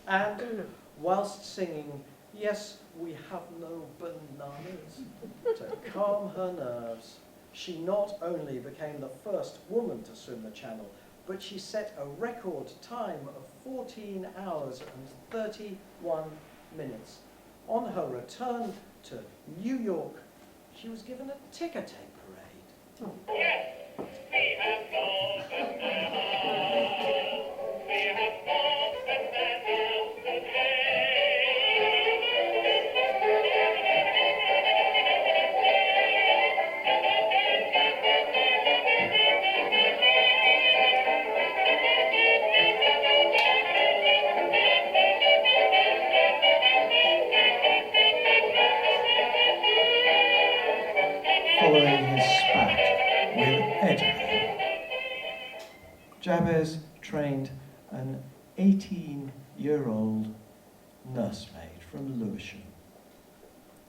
And whilst singing "Yes, We Have No Bananas" to calm her nerves, she not only became the first woman to swim the channel, but she set a record time of 14 hours and 31 minutes. On her return to New York, she was given a ticker tape parade. Yes, we have no bananas. We have no bananas today. Following his spat with Ederle, Jebez trained an 18-year-old nursemaid from Lewisham,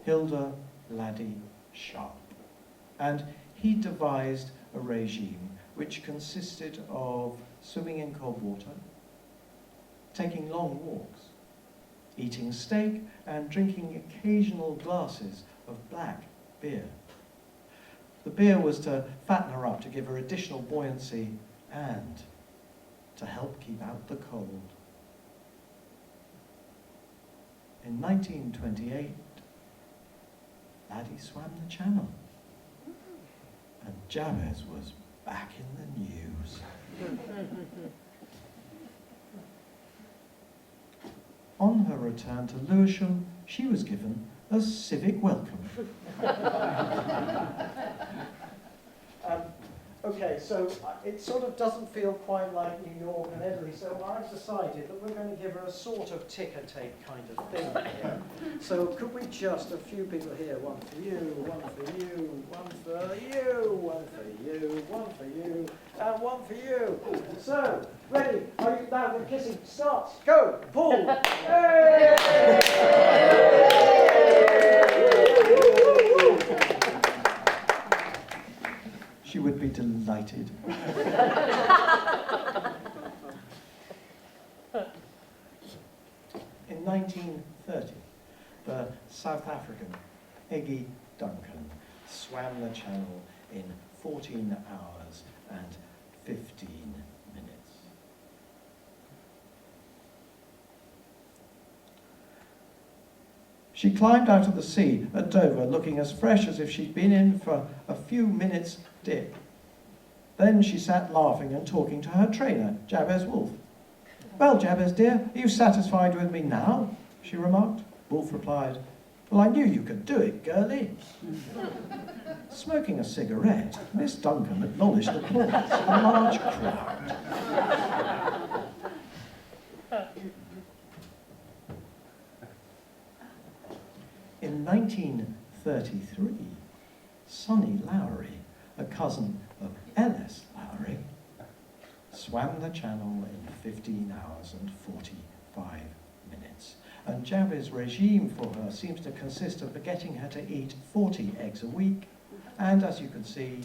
Hilda Laddie Sharp, and he devised a regime which consisted of swimming in cold water, taking long walks, eating steak and drinking occasional glasses of black beer. The beer was to fatten her up, to give her additional buoyancy, and to help keep out the cold. In 1928, Laddie swam the channel. and Jebez was back in the news. On her return to Lewisham, she was given a civic welcome. Okay, so it sort of doesn't feel quite like New York and Italy, so I've decided that we're going to give her a sort of ticker-tape kind of thing here. So could we just, a few people here, one for you, one for you, one for you, one for you, one for you, and one for you. So, ready? Are you now? The kissing starts. Go! Pull! Hey! She would be delighted. In 1930, the South African Eggy Duncan swam the channel in 14 hours and 15 minutes. She climbed out of the sea at Dover looking as fresh as if she'd been in for a few minutes' dip. Then she sat laughing and talking to her trainer, Jebez Wolf. "Well, Jebez, dear, are you satisfied with me now?" she remarked. Wolf replied, "Well, I knew you could do it, girlie." Smoking a cigarette, Miss Duncan acknowledged applause from a large crowd. In 1933, Sonny Lowry, a cousin of Ellis Lowry, swam the channel in 15 hours and 45 minutes. And Jebez's regime for her seems to consist of getting her to eat 40 eggs a week, and as you can see,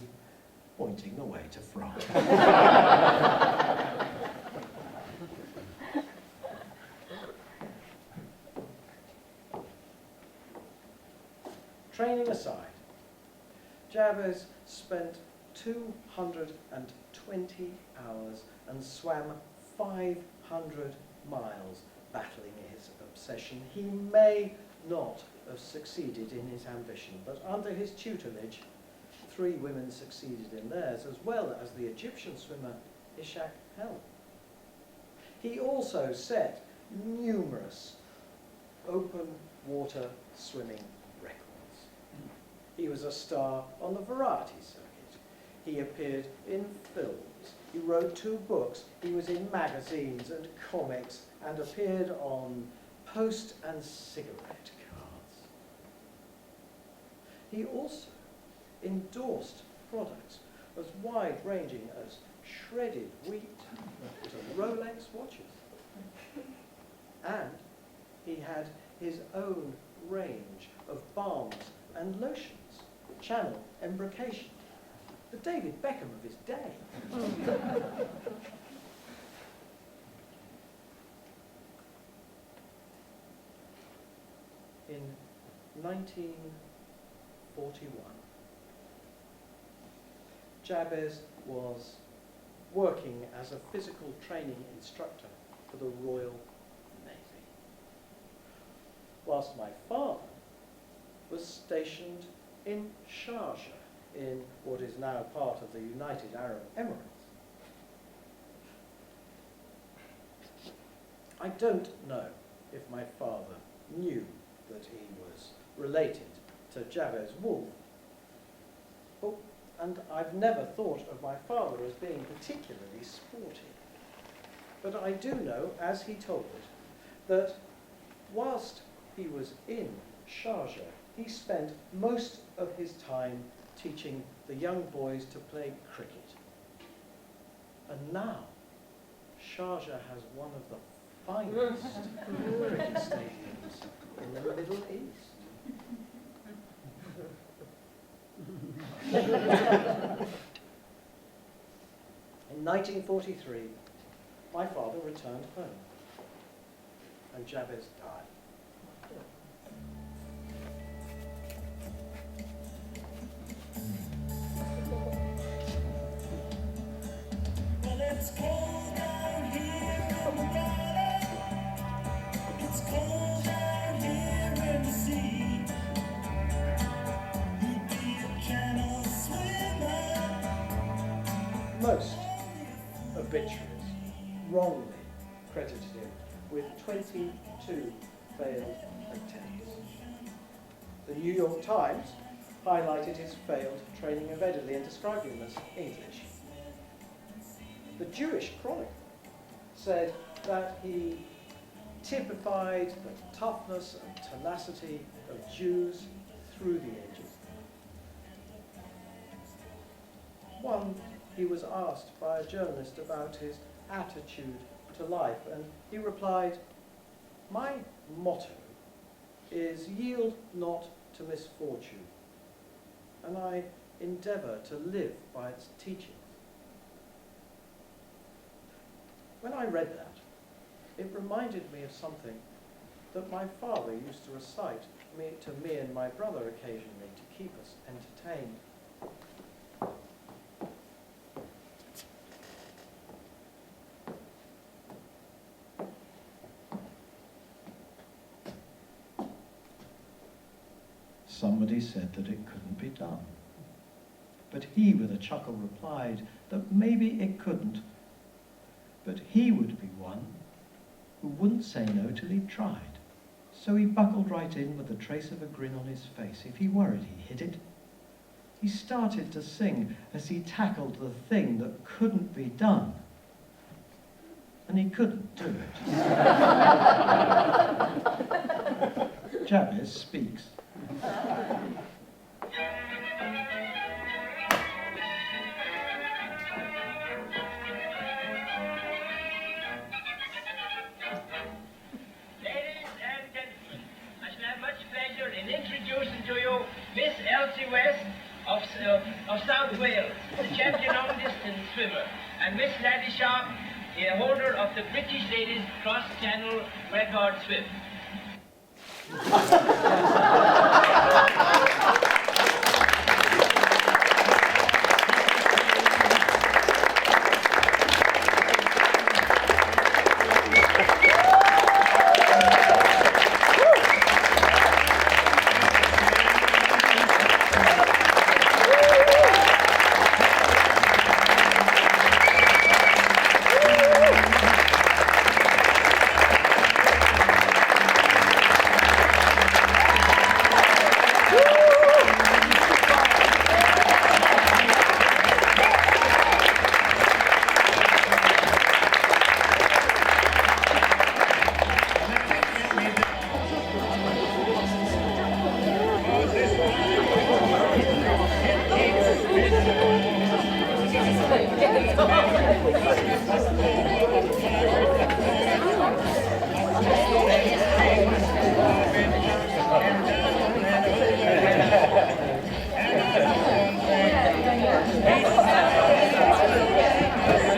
pointing the way to France. Training aside, Jebez spent 220 hours and swam 500 miles battling his obsession. He may not have succeeded in his ambition, but under his tutelage, 3 women succeeded in theirs, as well as the Egyptian swimmer Ishak Hel. He also set numerous open water swimming records. He was a star on the variety circuit. He appeared in films. He wrote 2 books. He was in magazines and comics and appeared on post and cigarette cards. He also endorsed products as wide-ranging as shredded wheat to Rolex watches. And he had his own range of balms and lotions, Channel embrocation, the David Beckham of his day. In 1941, Jebez was working as a physical training instructor for the Royal Navy, whilst my father was stationed in Sharjah, in what is now part of the United Arab Emirates. I don't know if my father knew that he was related to Jebez Wolf, and I've never thought of my father as being particularly sporty. But I do know, as he told it, that whilst he was in Sharjah, he spent most of his time teaching the young boys to play cricket. And now, Sharjah has one of the finest cricket stadiums in the Middle East. In 1943, my father returned home, and Jebez died. Well, it's cold down here in the valley. It's cold down here in the sea. You'd be a channel swimmer. Most obituaries wrongly credited him with 22 failed attempts. The New York Times highlighted his failed training of Ederle and described him as English. The Jewish Chronicle said that he typified the toughness and tenacity of Jews through the ages. He was asked by a journalist about his attitude to life, and he replied, "My motto is yield not to misfortune, and I endeavour to live by its teachings." When I read that, it reminded me of something that my father used to recite to me and my brother occasionally to keep us entertained. Somebody said that it couldn't be done. But he, with a chuckle, replied that maybe it couldn't, but he would be one who wouldn't say no till he'd tried. So he buckled right in with a trace of a grin on his face. If he worried, he hid it. He started to sing as he tackled the thing that couldn't be done. And he couldn't do it. Jebez speaks. Introducing to you Miss Elsie West of South Wales, the champion long distance swimmer, and Miss Laddie Sharp, the holder of the British Ladies Cross Channel record swim.